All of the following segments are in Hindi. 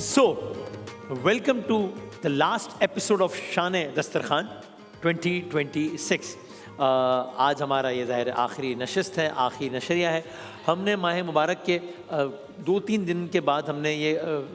So, welcome to the last episode of शान दस्तरखान 2026. आज हमारा ये ज़ाहिर आखिरी नशिस्त है, आखिरी नशरिया है। हमने माह मुबारक के 2-3 दिन के बाद हमने ये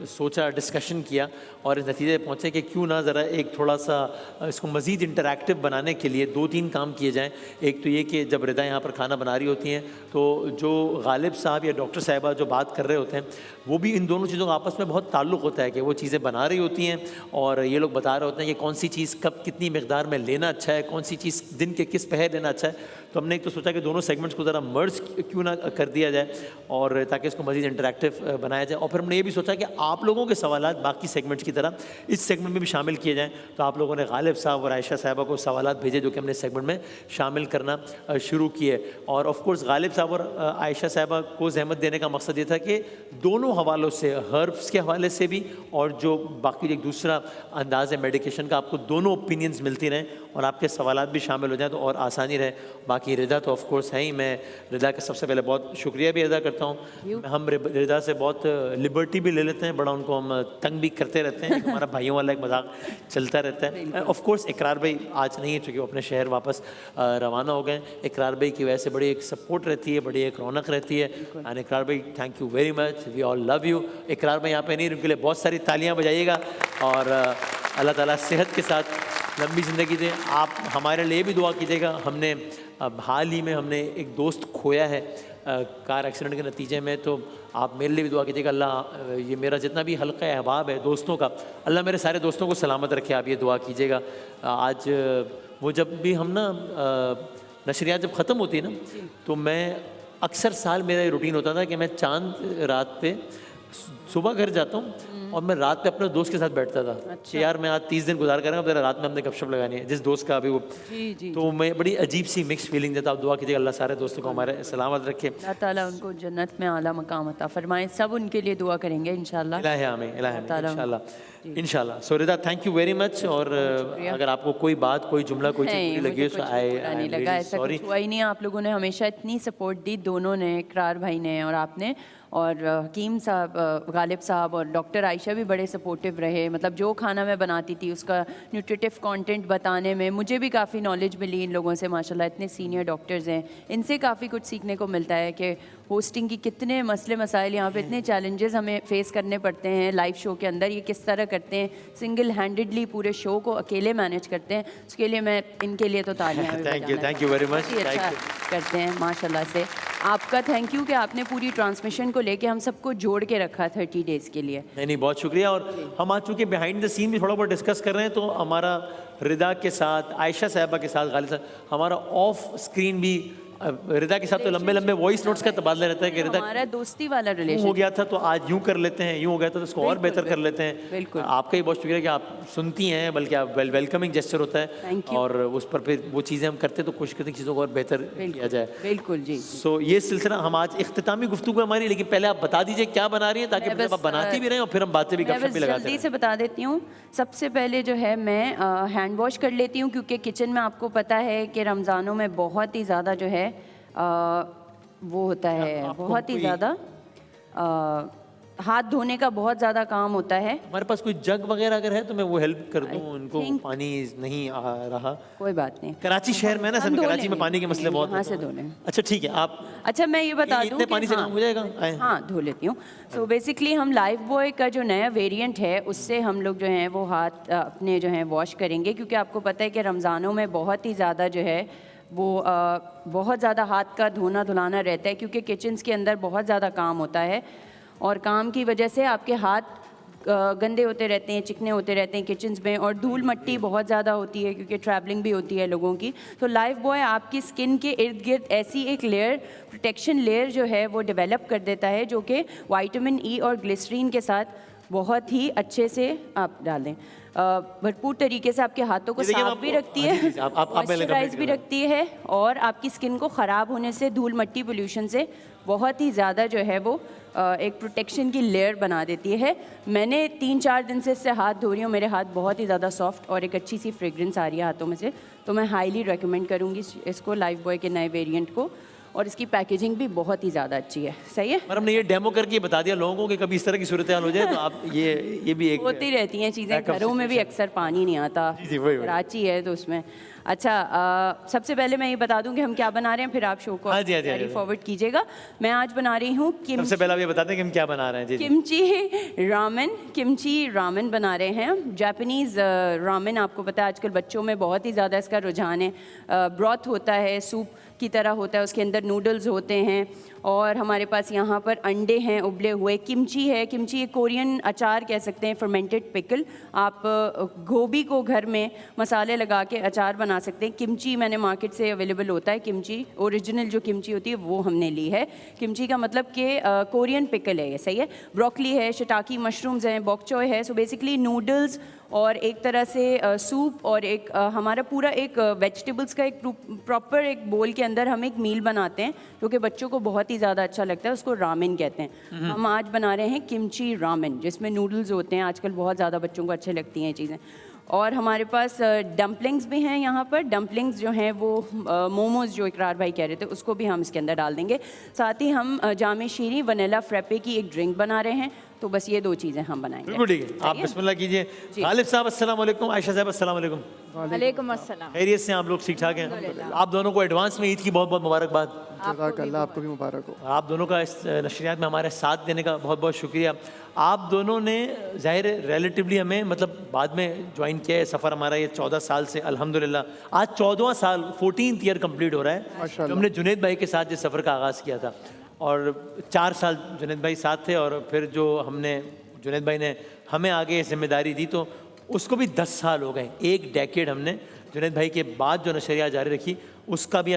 सोचा, डिस्कशन किया और इस नतीजे पे पहुँचे कि क्यों ना ज़रा एक थोड़ा सा इसको मज़ीद इंटरैक्टिव बनाने के लिए 2-3 काम किए जाएं। एक तो ये कि जब रिदा यहाँ पर खाना बना रही होती हैं तो जो गालिब साहब या डॉक्टर साहिबा जो बात कर रहे होते हैं वो भी इन दोनों चीज़ों का आपस में बहुत ताल्लुक़ होता है कि वो चीज़ें बना रही होती हैं और ये लोग बता रहे होते हैं कि कौन सी चीज़ कब कितनी मकदार में लेना अच्छा है, कौन सी चीज़ दिन के किस पहर लेना अच्छा है। तो हमने एक तो सोचा कि दोनों सेगमेंट्स को ज़रा मर्ज क्यों ना कर दिया जाए और ताकि इसको मज़ीद इंटरैक्टिव बनाया जाए। और फिर हमने ये भी सोचा कि आप लोगों के सवालात बाकी सेगमेंट्स की तरह इस सेगमेंट में भी शामिल किए जाएँ। तो आप लोगों ने गालिब साहब और आयशा साहिबा को सवालात भेजे जो कि हमने सेगमेंट में शामिल करना शुरू किए। और ऑफ कोर्स गालिब साहब और आयशा साहिबा को ज़हमत देने का मकसद ये था कि दोनों हवालों से, हर्ब्स के हवाले से भी और जो बाकी एक दूसरा अंदाज़ है मेडिकेशन का, आपको दोनों ओपिनियंस मिलती रहें और आपके सवालात भी शामिल हो जाएँ तो और आसानी रहे। बाकी रिदा तो ऑफ कोर्स है ही, मैं रिदा का सबसे पहले बहुत शुक्रिया भी अदा करता हूँ। हम रिदा से बहुत लिबर्टी भी ले लेते हैं, बड़ा उनको हम तंग भी करते रहते हैं, हमारा भाइयों वाला एक मजाक चलता रहता है। ऑफ कोर्स इकरार भाई आज नहीं है चूँकि वो अपने शहर वापस रवाना हो गए। इकरार भाई की वजह से बड़ी एक सपोर्ट रहती है, बड़ी एक रौनक रहती है। एंड इकरार भाई thank you very much, we all love you. Iqrar भाई यहाँ पे नहीं, उनके लिए बहुत सारी तालियाँ बजाइएगा और अल्लाह ताला सेहत के साथ लंबी ज़िंदगी दें। आप हमारे लिए भी दुआ कीजिएगा। हमने अब हाल ही में हमने एक दोस्त खोया है कार एक्सीडेंट के नतीजे में, तो आप मेरे लिए भी दुआ कीजिएगा। अल्लाह ये मेरा जितना भी हल्का अहबाब है दोस्तों का, अल्लाह मेरे सारे दोस्तों को सलामत रखे, आप ये दुआ कीजिएगा। आज वो जब भी हम ना नशरियात जब ख़त्म होती है ना तो मैं अक्सर साल मेरा ये रूटीन होता था कि मैं चांद रात पे सुबह घर जाता हूँ और मैं रात पे अपने दोस्त के साथ बैठता था। अच्छा। कि यार मैं आज 30 दिन गुजार कर रहा हूँ, अब रात में हमने गपशप लगानी है जिस दोस्त का अभी वो जी। तो मैं बड़ी अजीब सी मिक्स फीलिंग देता। आप दुआ कीजिएगा अल्लाह सारे दोस्तों को हमारे सलामत रखे, अल्लाह ताला उनको जन्नत में आला मकाम अता फरमाए। सब उनके लिए दुआ करेंगे इंशाल्लाह। इंशाल्लाह। सो रिदा थैंक यू वेरी मच। और अगर आपको कोई बात, कोई जुमला, कोई चीज़ बुरी लगी तो आई लगा, ऐसा कुछ हुआ ही नहीं। आप लोगों ने हमेशा इतनी सपोर्ट दी, दोनों ने, इकरार भाई ने और आपने, और हकीम साहब, गालिब साहब और डॉक्टर आयशा भी बड़े सपोर्टिव रहे। मतलब जो खाना मैं बनाती थी उसका न्यूट्रिटिव कंटेंट बताने में मुझे भी काफ़ी नॉलेज मिली इन लोगों से। माशाल्लाह इतने सीनियर डॉक्टर्स हैं, इनसे काफ़ी कुछ सीखने को मिलता है कि होस्टिंग की कितने मसले मसाइल, यहाँ पे इतने चैलेंजेस हमें फेस करने पड़ते हैं लाइव शो के अंदर, ये किस तरह करते हैं, सिंगल हैंडेडली पूरे शो को अकेले मैनेज करते हैं। उसके लिए मैं इनके लिए तो तालियां थैंक यू वेरी मच। अच्छा करते हैं माशाल्लाह से। आपका थैंक यू कि आपने पूरी ट्रांसमिशन को लेके हम सबको जोड़ के रखा 30 डेज़ के लिए। नहीं बहुत शुक्रिया। और हम आज चूँकि बिहाइंड द सीन भी थोड़ा बहुत डिस्कस कर रहे हैं तो हमारा रिदा के साथ, आयशा साहिबा के साथ, गालिब साहब, हमारा ऑफ स्क्रीन भी रिदा के साथ तो लंबे लंबे वॉइस नोट्स का तबादला रहता है कि रिदा हमारा दोस्ती वाला रिलेशन हो गया था तो आज यूं कर लेते हैं, यूं हो गया था तो इसको और बेहतर कर लेते हैं। बिल्कुल। आपका ही बहुत शुक्रिया कि आप सुनती हैं, बल्कि आप वेलकमिंग जेस्चर होता है और उस पर फिर वो चीज़ें हम करते तो कोशिश करते हैं चीज़ों को और बेहतर किया जाए। बिल्कुल जी। सो ये सिलसिला हम आज इख्तितामी गुफ्तगू हमारी, लेकिन पहले आप बता दीजिए क्या बना रही है ताकि आप बनाती भी रहें और फिर हम बातें भी गपशप भी लगाते हैं। जल्दी से बता देती हूँ। सबसे पहले जो है मैं हैंड वॉश कर लेती हूँ क्योंकि किचन में आपको पता है कि रमज़ानों में बहुत ही ज़्यादा जो है वो होता है, बहुत ही ज़्यादा हाथ धोने का बहुत ज़्यादा काम होता है। हमारे पास कोई जग वगैरह अगर है तो मैं वो हेल्प कर दूँ उनको, पानी नहीं आ रहा। कोई बात नहीं, कराची शहर में ना सब, कराची में पानी के मसले बहुत यहाँ से धोने। अच्छा ठीक है आप। अच्छा मैं ये बता दूँ, पानी से काम हो जाएगा? हाँ धो लेती हूँ। सो बेसिकली हम लाइफ बॉय का जो नया वेरिएंट है उससे हम लोग जो हैं वो हाथ अपने जो हैं वॉश करेंगे, क्योंकि आपको पता है कि रमज़ानों में बहुत ही ज़्यादा जो है वो बहुत ज़्यादा हाथ का धोना धुलाना रहता है, क्योंकि किचन्स के अंदर बहुत ज़्यादा काम होता है और काम की वजह से आपके हाथ गंदे होते रहते हैं, चिकने होते रहते हैं किचन्स में, और धूल मट्टी बहुत ज़्यादा होती है क्योंकि ट्रैवलिंग भी होती है लोगों की। तो लाइफ बॉय आपकी स्किन के इर्द गिर्द ऐसी एक लेयर, प्रोटेक्शन लेयर जो है वो डेवलप कर देता है, जो कि विटामिन ई और ग्लिसरीन के साथ बहुत ही अच्छे से आप डालें। भरपूर तरीके से आपके हाथों को साफ भी रखती है, मॉइस्चराइज भी रखती है और आपकी स्किन को ख़राब होने से, धूल मट्टी पोल्यूशन से बहुत ही ज़्यादा जो है वो एक प्रोटेक्शन की लेयर बना देती है। मैंने 3-4 दिन से इससे हाथ धो रही हूँ, मेरे हाथ बहुत ही ज़्यादा सॉफ्ट और एक अच्छी सी फ्रेग्रेंस आ रही है हाथों में से, तो मैं हाईली रेकमेंड करूँगी इसको, लाइफ बॉय के नए वेरिएंट को। और इसकी पैकेजिंग भी बहुत ही ज़्यादा अच्छी है। सही है, और हमने ये डेमो करके बता दिया लोगों को कि कभी इस तरह की सूरत हाल हो जाए तो आप ये भी एक होती रहती हैं चीज़ें, Backup घरों में भी अक्सर पानी नहीं आता, जी, वही। कराची है तो उसमें। अच्छा, सबसे पहले मैं ये बता दूं कि हम क्या बना रहे हैं, फिर आप शो को हाँ जी, हाँ जी, हाँ कैरी जी। फॉरवर्ड कीजिएगा। मैं आज बना रही हूँ सबसे पहले आप ये बताते हैं कि हम क्या बना रहे हैं। जी जी। किमची रामेन बना रहे हैं। जापानीज़ रामेन, आपको पता है आजकल बच्चों में बहुत ही ज़्यादा इसका रुझान है। ब्रॉथ होता है, सूप की तरह होता है, उसके अंदर नूडल्स होते हैं, और हमारे पास यहाँ पर अंडे हैं उबले हुए। किमची है, किमची एक कोरियन अचार कह सकते हैं, फर्मेंटेड पिकल। आप गोभी को घर में मसाले लगा के अचार बना सकते हैं। किमची मैंने मार्केट से अवेलेबल होता है, किमची ओरिजिनल जो किमची होती है वो हमने ली है। किमची का मतलब कि कोरियन पिकल है ये, सही है। ब्रोकली है, शिटाकी मशरूम्स हैं, बॉक चॉय है। सो बेसिकली नूडल्स और एक तरह से सूप और एक हमारा पूरा एक वेजिटेबल्स का एक प्रॉपर एक बोल के अंदर हम एक मील बनाते हैं जो कि बच्चों को बहुत ही ज़्यादा अच्छा लगता है, उसको रामेन कहते हैं। हम आज बना रहे हैं किमची रामेन, जिसमें नूडल्स होते हैं। आजकल बहुत ज़्यादा बच्चों को अच्छे लगती हैं ये चीज़ें। और हमारे पास डम्पलिंग्स भी हैं यहाँ पर। डम्पलिंग्स जो हैं वो मोमोज़ जो इकरार भाई कह रहे थे उसको भी हम इसके अंदर डाल देंगे। साथ ही हम जामे शीरी वनीला फ्रेपे की एक ड्रिंक बना रहे हैं। तो बस ये दो चीज़ें हम बनाएंगे। बिल्कुल ठीक है, आप बिस्मिल्लाह कीजिए। गालिब साहब अस्सलाम वालेकुम, आयशा साहब अस्सलाम वालेकुम। वालेकुम अस्सलाम। खैरियत से आप लोग ठीक ठाक हैं? आप दोनों को एडवांस में ईद की बहुत बहुत मुबारकबाद। जज़ाकल्लाह, आपको भी मुबारक हो। आप दोनों का इस नशरियात में हमारे साथ देने का बहुत बहुत शुक्रिया। आप दोनों ने ज़ाहिर रिलेटिवली हमें मतलब बाद में ज्वाइन किया है। सफ़र हमारा ये 14 साल से अल्हम्दुलिल्लाह आज 14वां साल 14th ईयर कंप्लीट हो रहा है। माशाल्लाह। जो हमने जुनैद भाई के साथ इस सफ़र का आगाज़ किया था, और 4 साल जुनैद भाई साथ थे, और फिर जो हमने जुनैद भाई ने हमें आगे जिम्मेदारी दी तो उसको भी 10 साल हो गए। एक डेकेड हमने जुनैद भाई के बाद जो नशरिया जारी रखी उसका भी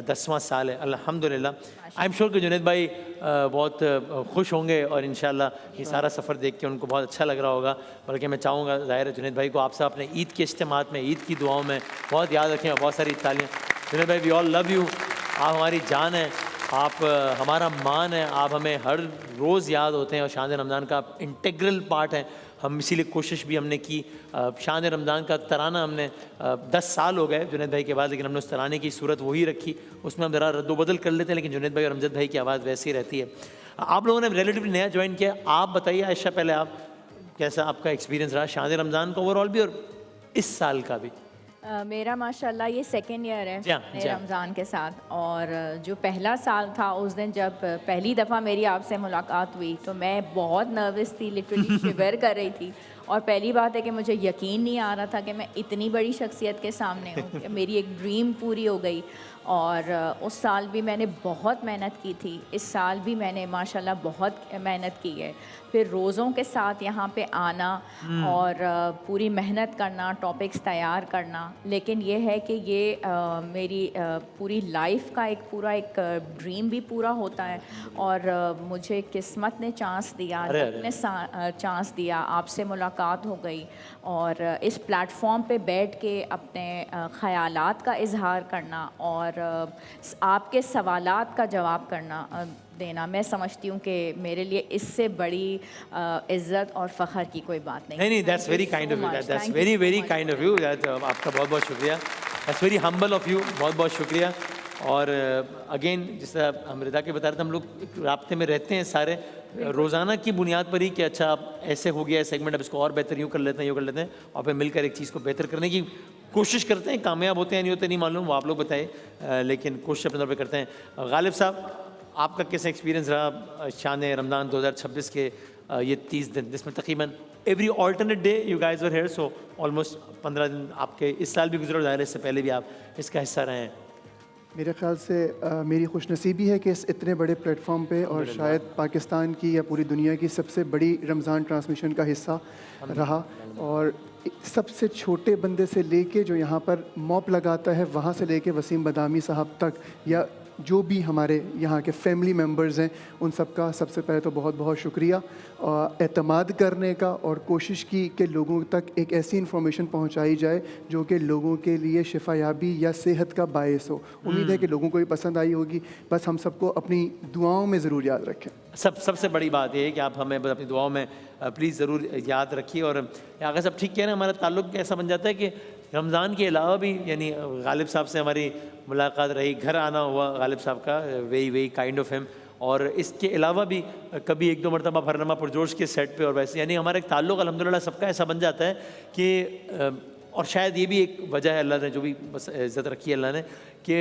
10वां साल है अल्हम्दुलिल्लाह। आई एम श्योर कि जुनैद भाई बहुत खुश होंगे और इंशाल्लाह ये सारा सफ़र देख के उनको बहुत अच्छा लग रहा होगा। बल्कि मैं चाहूँगा ज़ाहिर है जुनैद भाई को आप सब अपने ईद के इज्तिमात में, ईद की दुआओं में बहुत याद रखें और बहुत सारी तालियाँ। जुनैद भाई वी ऑल लव यू, आप हमारी जान है, आप हमारा मान है, आप हमें हर रोज़ याद होते हैं और शान रमज़ान का आप इंटेग्रल पार्ट हैं। हम इसीलिए कोशिश भी हमने की। शान रमज़ान का तराना हमने 10 साल हो गए जुनैद भाई के बाद, लेकिन हमने उस तराने की सूरत वही रखी। उसमें हम ज़रा रद्दोबदल कर लेते हैं, लेकिन जुनैद भाई और अमजद भाई की आवाज़ वैसी रहती है। आप लोगों ने रिलेटिवली नया ज्वाइन किया, आप बताइए आयशा पहले आप, कैसा आपका एक्सपीरियंस रहा शान रमज़ान का ओवरऑल भी और इस साल का भी? मेरा माशाल्लाह ये सेकेंड ईयर है जी हाँ, मेरे जी हाँ। रमज़ान के साथ। और जो पहला साल था उस दिन जब पहली दफ़ा मेरी आपसे मुलाकात हुई तो मैं बहुत नर्वस थी, लिटरली शिवर कर रही थी। और पहली बात है कि मुझे यकीन नहीं आ रहा था कि मैं इतनी बड़ी शख्सियत के सामने हूँ, कि मेरी एक ड्रीम पूरी हो गई। और उस साल भी मैंने बहुत मेहनत की थी, इस साल भी मैंने माशाल्लाह बहुत मेहनत की है। फिर रोज़ों के साथ यहाँ पे आना और पूरी मेहनत करना, टॉपिक्स तैयार करना। लेकिन ये है कि ये मेरी पूरी लाइफ का एक पूरा एक ड्रीम भी पूरा होता है। और मुझे किस्मत ने चांस दिया, अरे, ने चांस दिया, आपसे मुलाकात हो गई और इस प्लेटफॉर्म पे बैठ के अपने ख़यालात का इजहार करना और आपके सवालात का जवाब करना देना, मैं समझती हूँ कि मेरे लिए इससे बड़ी इज़्ज़त और फ़ख्र की कोई बात नहीं। नहीं, that's very kind of you, that's very very kind of you, आपका बहुत बहुत शुक्रिया, that's very humble of you, बहुत बहुत शुक्रिया। और अगेन जिस तरह हम रिदा के बता रहे थे, हम लोग एक राब्ते में रहते हैं सारे रोज़ाना की बुनियाद पर ही कि अच्छा अब ऐसे हो गया है सेगमेंट, अब इसको और बेहतर यूँ कर लेते हैं, यूँ कर लेते हैं, और फिर मिलकर एक चीज़ को बेहतर करने की कोशिश करते हैं। कामयाब होते हैं नहीं होते नहीं मालूम, वो आप लोग बताइए, लेकिन कोशिश अपने तौर पर करते हैं। गालिब साहब, आपका कैसा एक्सपीरियंस रहा शान रमज़ान 2026 के ये 30 दिन, जिसमें तकरीबन every alternate day you guys were here, so almost 15 दिन आपके इस साल भी गुजरे और ज़ाहिर है इससे पहले भी आप इसका हिस्सा रहे हैं। मेरे ख़्याल से मेरी खुशनसीबी है कि इस इतने बड़े प्लेटफॉर्म पे और शायद पाकिस्तान की या पूरी दुनिया की सबसे बड़ी रमज़ान ट्रांसमिशन का हिस्सा रहा। और सबसे छोटे बंदे से लेके जो यहाँ पर मॉप लगाता है वहाँ से लेके वसीम बदामी साहब तक, या जो भी हमारे यहाँ के फैमिली मेम्बर्स हैं, उन सब का सबसे पहले तो बहुत बहुत शुक्रिया। एतमाद करने का और कोशिश की कि लोगों तक एक ऐसी इन्फॉर्मेशन पहुँचाई जाए जो कि लोगों के लिए शिफायाबी या सेहत का बायस हो। उम्मीद है कि लोगों को भी पसंद आई होगी। बस हम सबको अपनी दुआओं में ज़रूर याद रखें। सबसे बड़ी बात ये है कि आप हमें बस अपनी दुआओं में प्लीज़ ज़रूर याद रखिए। और अगर सब ठीक कह रहे हैं, हमारा ताल्लुक़ ऐसा बन जाता है कि रमज़ान के अलावा भी, यानी गालिब साहब से हमारी मुलाकात रही, घर आना हुआ गालिब साहब का, वेरी काइंड ऑफ हिम। और इसके अलावा भी कभी एक दो मरतबा फरनमा पुरजोश के सेट पे और वैसे, यानी हमारा एक ताल्लुक़ अल्हम्दुलिल्लाह सबका ऐसा बन जाता है कि और शायद ये भी एक वजह है अल्लाह ने जो भी बस इज़्ज़त रखी है अल्लाह ने, कि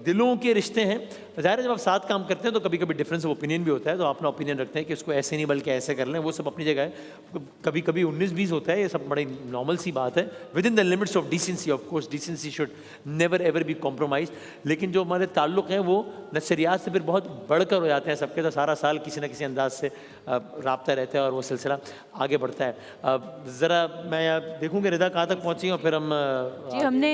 दिलों के रिश्ते हैं। ज़ाहिर है जब आप साथ काम करते हैं तो कभी कभी डिफरेंस ऑफ ओपिनियन भी होता है, तो अपना ओपिनियन रखते हैं कि इसको ऐसे नहीं बल्कि ऐसे कर लें, वो सब अपनी जगह है। कभी कभी 19-20 होता है, ये सब बड़ी नॉर्मल सी बात है, with in the limits of decency. Of course decency should never ever be compromise. लेकिन जो हमारे ताल्लुक़ हैं वो नशरियात से फिर बहुत बढ़कर हो जाते हैं सबके, तो सारा साल किसी न किसी अंदाज से रब्ता रहता है और वो सिलसिला आगे बढ़ता है। ज़रा मैं देखूँ कि रिदा कहाँ तक पहुँची और फिर हम जी हमने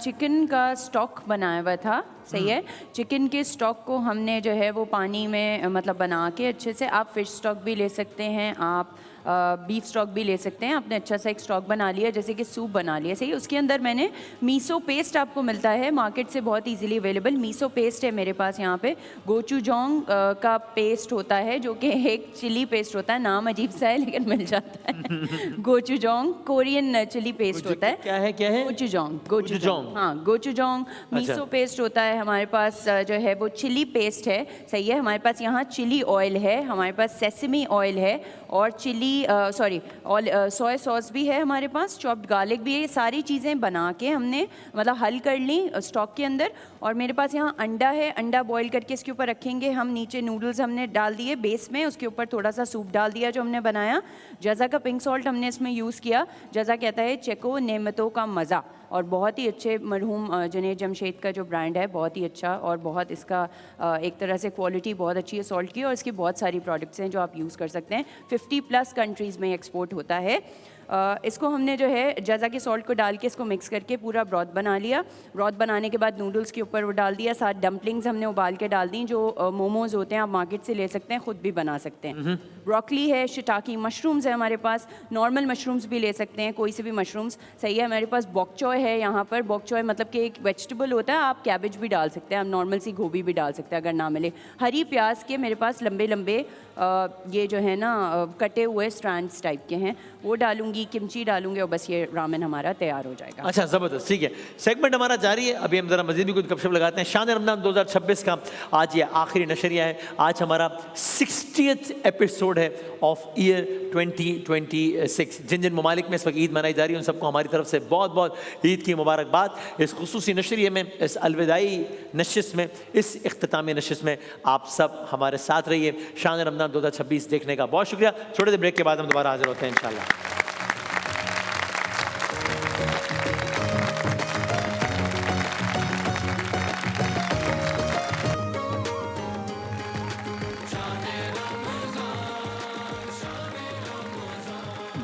चिकन का स्टॉक बनाया हुआ था, सही है। चिकन के स्टॉक को हमने जो है वो पानी में मतलब बना के अच्छे से, आप फिश स्टॉक भी ले सकते हैं, आप बीफ स्टॉक भी ले सकते हैं। आपने अच्छा सा एक स्टॉक बना लिया, जैसे कि सूप बना लिया, सही। उसके अंदर मैंने मीसो पेस्ट, आपको मिलता है मार्केट से बहुत इजीली अवेलेबल, मीसो पेस्ट है मेरे पास यहाँ पे। गोचूजोंग का पेस्ट होता है जो कि एक चिली पेस्ट होता है, नाम अजीब सा है लेकिन मिल जाता है। गोचूजोंग कोरियन चिली पेस्ट होता है। क्या है गोचूजोंग, हाँ गोचूजोंग। मीसो पेस्ट होता है हमारे पास, जो है वो चिली पेस्ट है, सही है। हमारे पास यहाँ चिली ऑयल है, हमारे पास सेसमी ऑयल है, और चिली सोया सॉस भी है हमारे पास, चॉप्ड गार्लिक भी है। ये सारी चीज़ें बना के हमने मतलब हल कर ली स्टॉक के अंदर। और मेरे पास यहाँ अंडा है, अंडा बॉईल करके इसके ऊपर रखेंगे हम। नीचे नूडल्स हमने डाल दिए बेस में, उसके ऊपर थोड़ा सा सूप डाल दिया जो हमने बनाया। जज़ा का पिंक सॉल्ट हमने इसमें यूज़ किया। जज़ा कहता है चेको नेमतों का मज़ा, और बहुत ही अच्छे मरहूम जुनैद जमशेद का जो ब्रांड है, बहुत ही अच्छा, और बहुत इसका एक तरह से क्वालिटी बहुत अच्छी है सॉल्ट की। और इसकी बहुत सारी प्रोडक्ट्स हैं जो आप यूज़ कर सकते हैं। 50+ कंट्रीज़ में एक्सपोर्ट होता है। इसको हमने जो है जज़ा के सॉल्ट को डाल के इसको मिक्स करके पूरा ब्रॉथ बना लिया। ब्रॉथ बनाने के बाद नूडल्स के ऊपर वो डाल दिया, साथ डम्पलिंग्स हमने उबाल के डाल दी, जो मोमोज़ होते हैं आप मार्केट से ले सकते हैं, ख़ुद भी बना सकते हैं। ब्रोकली है, शिटाकी मशरूम्स है हमारे पास, नॉर्मल मशरूम्स भी ले सकते हैं, कोई से भी मशरूम्स, सही है। हमारे पास बॉक चॉय है यहाँ पर। बॉक चॉय मतलब कि एक वेजिटेबल होता है, आप कैबेज भी डाल सकते हैं, आप नॉर्मल सी गोभी भी डाल सकते हैं अगर ना मिले। हरी प्याज के मेरे पास लंबे लंबे ये जो है ना कटे हुए स्ट्रैंड्स टाइप के हैं, वो डालूंगी, किमची डालूंगी, और बस ये रामेन हमारा तैयार हो जाएगा। अच्छा, ज़बरदस्त, ठीक है। सेगमेंट हमारा जारी है, अभी हम ज़रा मज़ीद भी कुछ गपशप लगाते हैं। शान रमज़ान 2026 का आज ये आखिरी नशरिया है। आज हमारा 60th एपिसोड है ऑफ ईयर 2026। जिन जिन ममालिक में इस वक्त ईद मनाई जा रही है उन सबको हमारी तरफ से बहुत बहुत ईद की मुबारकबाद। इस खुसूसी नशरिये में, इस अलविदाई नशिस्त में, इस इख्तितामी नशिस्त में आप सब हमारे साथ रहिए। शान रमज़ान 2026 देखने का बहुत शुक्रिया। छोटे से ब्रेक के बाद हम दोबारा हाजिर होते हैं इंशाल्लाह।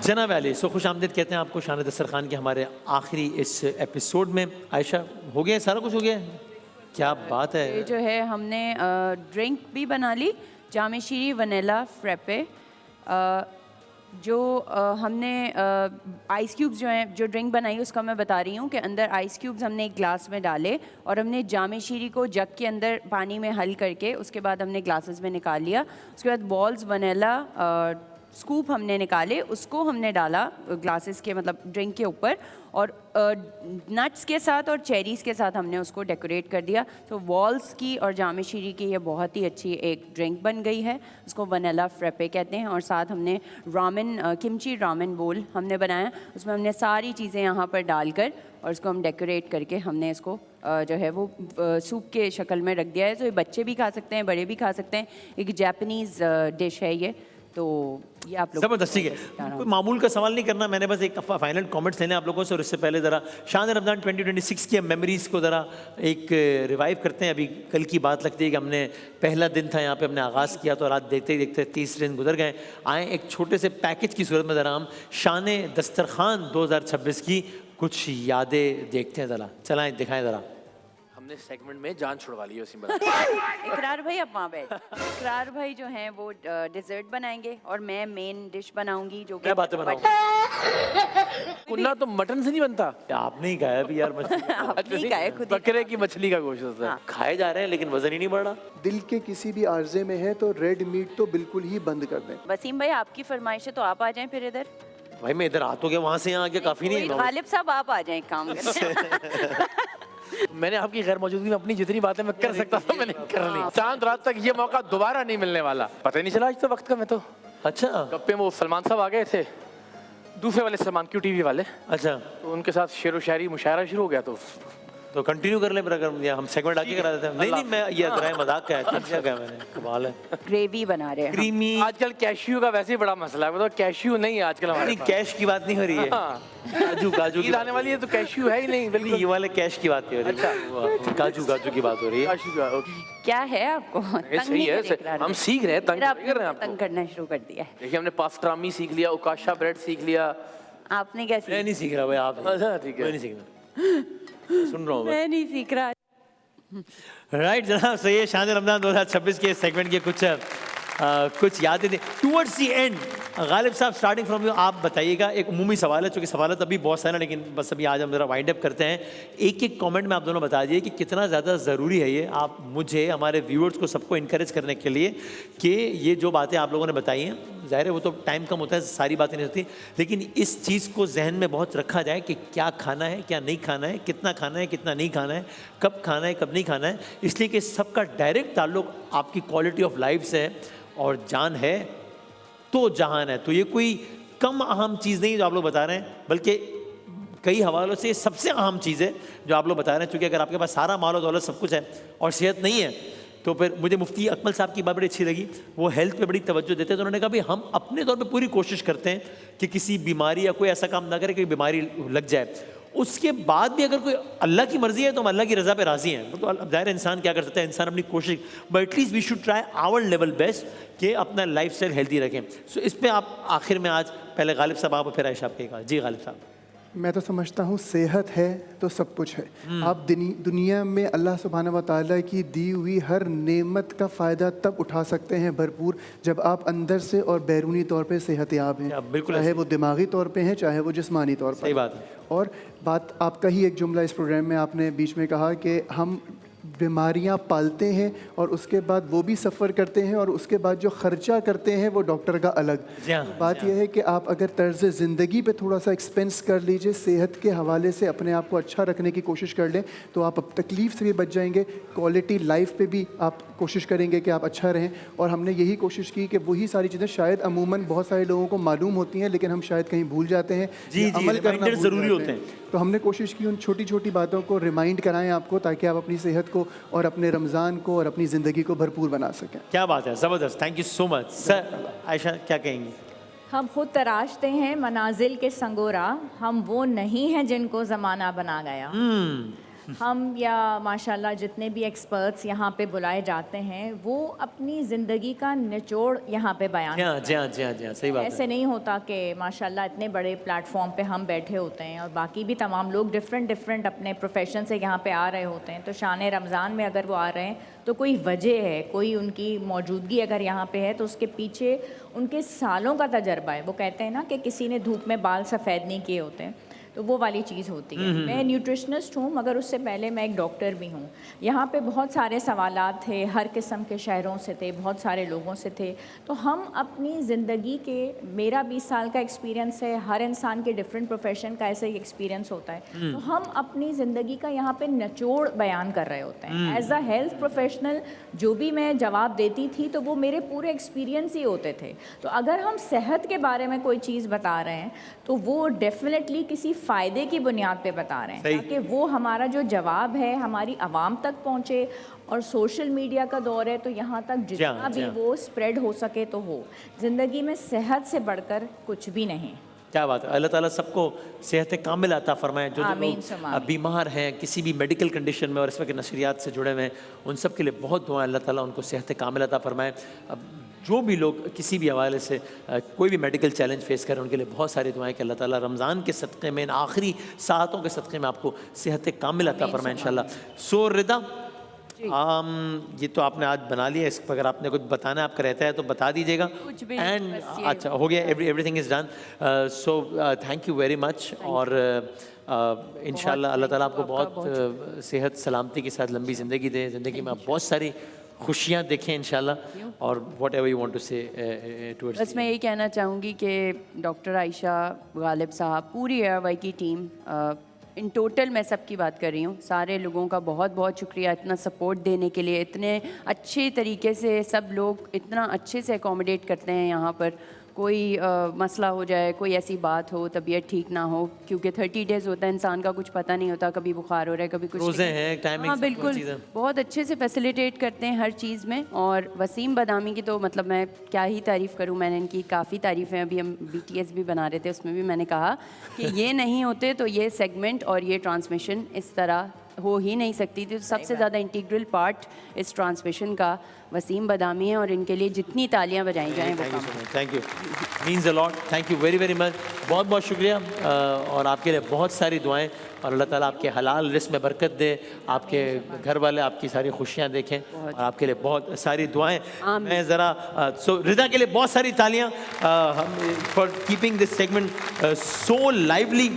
जनाब अली, सो खुश आमदीद कहते हैं आपको शान दस्तरखान के हमारे आखिरी इस एपिसोड में। आयशा, हो गया सारा कुछ हो गया, क्या बात है। ये जो है हमने ड्रिंक भी बना ली, जामे शीरी वनीला फ्रेपे। जो हमने आइस क्यूब्स जो हैं, जो ड्रिंक बनाई उसका मैं बता रही हूँ कि अंदर आइस क्यूब्स हमने एक ग्लास में डाले, और हमने जामे शीरी को जग के अंदर पानी में हल करके उसके बाद हमने ग्लासेस में निकाल लिया। उसके बाद बॉल्स वनीला स्कूप हमने निकाले, उसको हमने डाला ग्लासेस के मतलब ड्रिंक के ऊपर, और नट्स के साथ और चेरीज़ के साथ हमने उसको डेकोरेट कर दिया। तो वॉल्स की और जामे शीरी की ये बहुत ही अच्छी एक ड्रिंक बन गई है, उसको वनीला फ्रेपे कहते हैं। और साथ हमने रामेन, किमची रामेन बोल हमने बनाया, उसमें हमने सारी चीज़ें यहाँ पर डालकर और इसको हम डेकोरेट करके हमने इसको जो है वो सूप के शक्ल में रख दिया है। तो ये बच्चे भी खा सकते हैं, बड़े भी खा सकते हैं। एक जापानीज़ डिश है ये, तो ये आप लोग ज़बरदस्त, ठीक है। कोई मामूल का सवाल नहीं करना, मैंने बस एक फाइनल कमेंट्स लेने आप लोगों से। और इससे पहले ज़रा शान रमज़ान 2026 की मेमोरीज़ को ज़रा एक रिवाइव करते हैं। अभी कल की बात लगती है कि हमने पहला दिन था यहाँ पे, हमने आगाज़ किया तो रात देखते ही देखते 30 दिन गुजर गए। आए एक छोटे से पैकेज की सूरत में ज़रा हम शान दस्तरखान 2026 की कुछ यादें देखते हैं। ज़रा चलाएँ, दिखाएँ ज़रा। हमने सेगमेंट में जान छुड़वा ली है उसी में। इकरार भाई आप वहाँ बैठ। इकरार भाई जो हैं वो डिजर्ट बनाएंगे और मैं मेन डिश बनाऊंगी जो कि क्या बातें बनाऊंगा? कुन्ना तो मटन से नहीं बनता। आपने ही खाया अभी यार मछली। आपने ही खाया खुद ही। बकरे की मछली का गोश्त होता है। हाँ। खाए जा रहे हैं लेकिन वजन ही नहीं बढ़ रहा। दिल के किसी भी आर्जे में है तो रेड मीट तो बिल्कुल ही बंद कर दें। वसीम भाई आपकी फरमाइश है तो आप आ जाएं फिर इधर। भाई मैं इधर आ तो गया, वहां से यहाँ आके काफी नहीं है। गालिब साहब आप आ जाएं काम करने। मैंने आपकी गैर मौजूदगी में अपनी जितनी बातें मैं कर सकता था मैंने कर ली। चांद रात तक ये मौका दोबारा नहीं मिलने वाला। पता ही नहीं चला आज तो वक्त का। मैं तो अच्छा गप्पे में वो सलमान साहब आ गए थे, दूसरे वाले सलमान QTV वाले, अच्छा, तो उनके साथ शेर व शायरी मुशायरा शुरू हो गया। तो कंटिन्यू कर ले मेरा कर, या हम सेगमेंट आगे करा देते हैं। नहीं नहीं, मैं ये अदराए मजाक का है, क्या मैंने कमाल है। ग्रेवी बना रहे हैं। क्रीमी। आजकल कैश्यू का वैसे ही बड़ा मसला है। मतलब कैश्यू नहीं है आजकल हमारे नहीं, पास। कैश की बात नहीं हो रही है। हाँ। काजू काजू की ईद आने वाली है तो कैश्यू है ही नहीं। बिल्कुल, ये वाले कैश की बात नहीं हो रही। अच्छा, काजू काजू की बात हो रही है। कैश्यू का ओके। क्या है आपको ये तंग सही नहीं है। करे इकरार हम भाई? सीख रहे हैं, तंग फिर नहीं कर रहे हैं आपने तंग आपको। करना शुरू कर दिया है। देखिए हमने पास्ट्रामी सीख लिया, उकाशा ब्रेड सीख लिया। आपने क्या मैं सीखा? नहीं सीख रहा भाई, आप। अच्छा ठीक मैं है। नहीं सीखना, सुन रहा हूँ मैं। मैं नहीं सीख रहा। राइट जनाब, सही है। शान रमजान 2026 के सेगमेंट के कुछ यादें थी टूवर्ड्स दी एंड। गालिब साहब, स्टार्टिंग फ्रॉम यू, आप बताइएगा। एक उमूमी सवाल है, चूँकि सवाल तो अभी बहुत सारा, लेकिन बस अभी आज हम ज़रा वाइंड अप करते हैं। एक एक कमेंट में आप दोनों बता दीजिए कि कितना ज़्यादा ज़रूरी है ये, आप मुझे, हमारे व्यूअर्स को, सबको इनकरेज करने के लिए कि ये जो बातें आप लोगों ने बताई हैं, ज़ाहिर है वो तो टाइम कम होता है, सारी बातें नहीं होती, लेकिन इस चीज़ को जहन में बहुत रखा जाए कि क्या खाना है, क्या नहीं खाना है, कितना खाना है, कितना नहीं खाना है, कब खाना है, कब नहीं खाना है। इसलिए कि सबका डायरेक्ट ताल्लुक आपकी क्वालिटी ऑफ लाइफ से है, और जान है तो जहान है। तो ये कोई कम अहम चीज़ नहीं जो आप लोग बता रहे हैं, बल्कि कई हवालों से सबसे अहम चीज़ है जो आप लोग बता रहे हैं। क्योंकि अगर आपके पास सारा माल और दौलत सब कुछ है और सेहत नहीं है, तो फिर मुझे मुफ्ती अकमल साहब की बात बड़ी अच्छी लगी। वो हेल्थ पे बड़ी तवज्जो देते हैं, तो उन्होंने कहा भी हम अपने तौर पे पूरी कोशिश करते हैं कि किसी बीमारी या कोई ऐसा काम ना करे कि बीमारी लग जाए। उसके बाद भी अगर कोई अल्लाह की मर्जी है तो हम अल्लाह की रज़ा पे राज़ी हैं। तो अब ज़ाहिर इंसान क्या कर सकता है, इंसान अपनी कोशिश, but at least we should try our level best कि अपना लाइफस्टाइल हेल्दी रखें। सो इस पे आप आखिर में आज पहले गालिब साहब आप, फिर आयशा आप कहेगा। जी गालिब साहब। मैं तो समझता हूँ सेहत है तो सब कुछ है। आप दुनिया में अल्लाह सुब्हाना व तआला की दी हुई हर नेमत का फ़ायदा तब उठा सकते हैं भरपूर, जब आप अंदर से और बैरूनी तौर पे सेहतयाब हैं। बिल्कुल, चाहे वो दिमागी तौर पे हैं, चाहे वो जिस्मानी तौर पर। सही बात है। और बात आपका ही एक जुमला इस प्रोग्राम में आपने बीच में कहा कि हम बीमारियां पालते हैं और उसके बाद वो भी सफ़र करते हैं, और उसके बाद जो ख़र्चा करते हैं वो डॉक्टर का अलग। बात यह है कि आप अगर तर्ज़ ज़िंदगी पे थोड़ा सा एक्सपेंस कर लीजिए, सेहत के हवाले से अपने आप को अच्छा रखने की कोशिश कर लें, तो आप अब तकलीफ़ से भी बच जाएंगे। क्वालिटी लाइफ पे भी आप कोशिश करेंगे कि आप अच्छा रहें। और हमने यही कोशिश की कि वही सारी चीज़ें शायद अमूमन बहुत सारे लोगों को मालूम होती हैं, लेकिन हम शायद कहीं भूल जाते हैं, जी, अमल करना भूल ज़रूरी जाते होते हैं। तो हमने कोशिश की उन छोटी छोटी बातों को रिमाइंड कराएं आपको, ताकि आप अपनी सेहत को और अपने रमज़ान को और अपनी ज़िंदगी को भरपूर बना सकें। क्या बात है, ज़बरदस्त, thank you so much. Sir Ayesha क्या कहेंगी? हम खुद तराशते हैं मनाजिल के संगोरा, हम वो नहीं हैं जिनको ज़माना बना गया। हम या माशाल्लाह जितने भी एक्सपर्ट्स यहाँ पे बुलाए जाते हैं, वो अपनी ज़िंदगी का निचोड़ यहाँ पे बयान जी हाँ जी हाँ जी हाँ जी हाँ, सही बात है। ऐसे नहीं होता कि माशाल्लाह इतने बड़े प्लेटफॉर्म पे हम बैठे होते हैं और बाकी भी तमाम लोग डिफरेंट अपने प्रोफेशन से यहाँ पे आ रहे होते हैं। तो शान रमज़ान में अगर वो आ रहे हैं तो कोई वजह है, कोई उनकी मौजूदगी अगर यहाँ पे है तो उसके पीछे उनके सालों का तजर्बा है। वो कहते हैं ना कि किसी ने धूप में बाल सफ़ेद नहीं किए होते हैं, तो वो वाली चीज़ होती है। मैं न्यूट्रिशनिस्ट हूँ, मगर उससे पहले मैं एक डॉक्टर भी हूँ। यहाँ पे बहुत सारे सवालात थे, हर किस्म के शहरों से थे, बहुत सारे लोगों से थे। तो हम अपनी ज़िंदगी के, मेरा 20 साल का एक्सपीरियंस है, हर इंसान के डिफरेंट प्रोफेशन का ऐसा ही एक्सपीरियंस होता है। तो हम अपनी ज़िंदगी का यहाँ पे निचोड़ बयान कर रहे होते हैं। एज अ हेल्थ प्रोफेशनल जो भी मैं जवाब देती थी तो वो मेरे पूरे एक्सपीरियंस ही होते थे। तो अगर हम सेहत के बारे में कोई चीज़ बता रहे हैं तो वो डेफिनेटली किसी फ़ायदे की बुनियाद पे बता रहे हैं, ताकि वो हमारा जो जवाब है हमारी आवाम तक पहुँचे। और सोशल मीडिया का दौर है तो यहाँ तक जितना भी वो स्प्रेड हो सके तो हो। ज़िंदगी में सेहत से बढ़कर कुछ भी नहीं। क्या बात है। अल्लाह ताला सबको सेहत कामिल अता फरमाए। जो लोग बीमार हैं किसी भी मेडिकल कंडीशन में और इसमें के नशरियात से जुड़े हुए हैं, उन सब के लिए बहुत दुआ, अल्लाह ताला उनको सेहत कामिल अता फरमाए। अब जो भी लोग किसी भी हवाले से कोई भी मेडिकल चैलेंज फेस करें उनके लिए बहुत सारी दुआएं कि अल्लाह ताला रमज़ान के सदक़े में, इन आखिरी सातों के सदक़े में आपको सेहत कामिल अता फरमाए इंशाल्लाह। सो रिदा, ये तो आपने आज बना लिया, इस पर अगर आपने कुछ बताना है आपका रहता है तो बता दीजिएगा। कुछ भी एंड बस ये अच्छा हो गया, everything is done. So thank you very much. और इंशाल्लाह अल्लाह ताला आपको बहुत सेहत सलामती के साथ लंबी ज़िंदगी दे, ज़िंदगी में आप बहुत सारी खुशियाँ देखें इंशाल्लाह। और whatever you want to say towards. बस मैं यही कहना चाहूँगी कि डॉक्टर आयशा गालिब साहब, पूरी एयरवाई की टीम, इन टोटल मैं सबकी बात कर रही हूँ, सारे लोगों का बहुत बहुत शुक्रिया इतना सपोर्ट देने के लिए। इतने अच्छे तरीके से सब लोग इतना अच्छे से अकोमोडेट करते हैं यहाँ पर। कोई मसला हो जाए, कोई ऐसी बात हो, तबीयत ठीक ना हो, क्योंकि 30 डेज़ होता है, इंसान का कुछ पता नहीं होता, कभी बुखार हो रहा है, कभी कुछ, रोज़े हैं, टाइमिंग, हाँ बिल्कुल, बहुत अच्छे से फैसिलिटेट करते हैं हर चीज़ में। और वसीम बदामी की तो मतलब मैं क्या ही तारीफ़ करूँ, मैंने इनकी काफ़ी तारीफ़ें, अभी हम BTS भी बना रहे थे उसमें भी मैंने कहा कि ये नहीं होते तो ये सेगमेंट और ये ट्रांसमिशन इस तरह हो ही नहीं सकती थी। तो सबसे ज़्यादा इंटीग्रल पार्ट इस ट्रांसमिशन का वसीम बदामी है, और इनके लिए जितनी तालियां बजाई जाएं वो कम। Thank you, means a lot, thank you very very much, बहुत बहुत शुक्रिया। और आपके लिए बहुत सारी दुआएं, और अल्लाह ताला आपके हलाल रिस्क में बरकत दे, आपके घर वाले आपकी सारी खुशियां देखें, और आपके लिए बहुत सारी दुआएं। मैं ज़रा सो रिदा के लिए बहुत सारी तालियां for keeping this segment so lively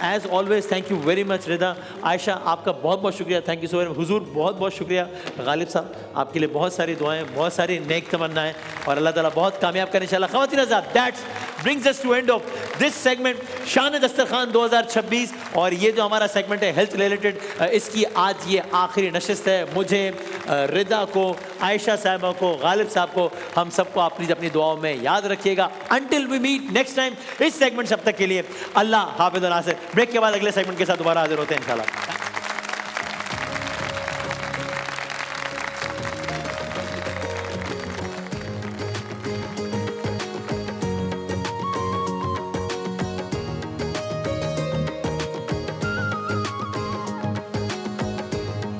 as always. Thank you very much Rida. Ayesha आपका बहुत बहुत शुक्रिया, थैंक यू सो वेरी। हुजूर बहुत बहुत शुक्रिया। गालिब साहब आपके लिए बहुत सारी दुआएं, बहुत सारी नेक तमन्नाएं, और अल्लाह ताला बहुत कामयाब करें इंशाल्लाह। ख़वातीन हज़रात, that's brings us to end of this segment शान दस्तरखान 2026। और ये जो हमारा सेगमेंट है हेल्थ रिलेटेड, इसकी आज ये आखिरी नशिस्त है। मुझे, रिदा को, आयशा साहिबा को, गालिब साहब को, हम सबको आप प्लीज़ अपनी दुआओं में याद रखिएगा। Until we meet next time इस सेगमेंट, सब तक के लिए अल्लाह हाफिज़। ब्रेक के बाद अगले सेगमेंट के साथ दोबारा हाजिर होते हैं इंशाल्लाह।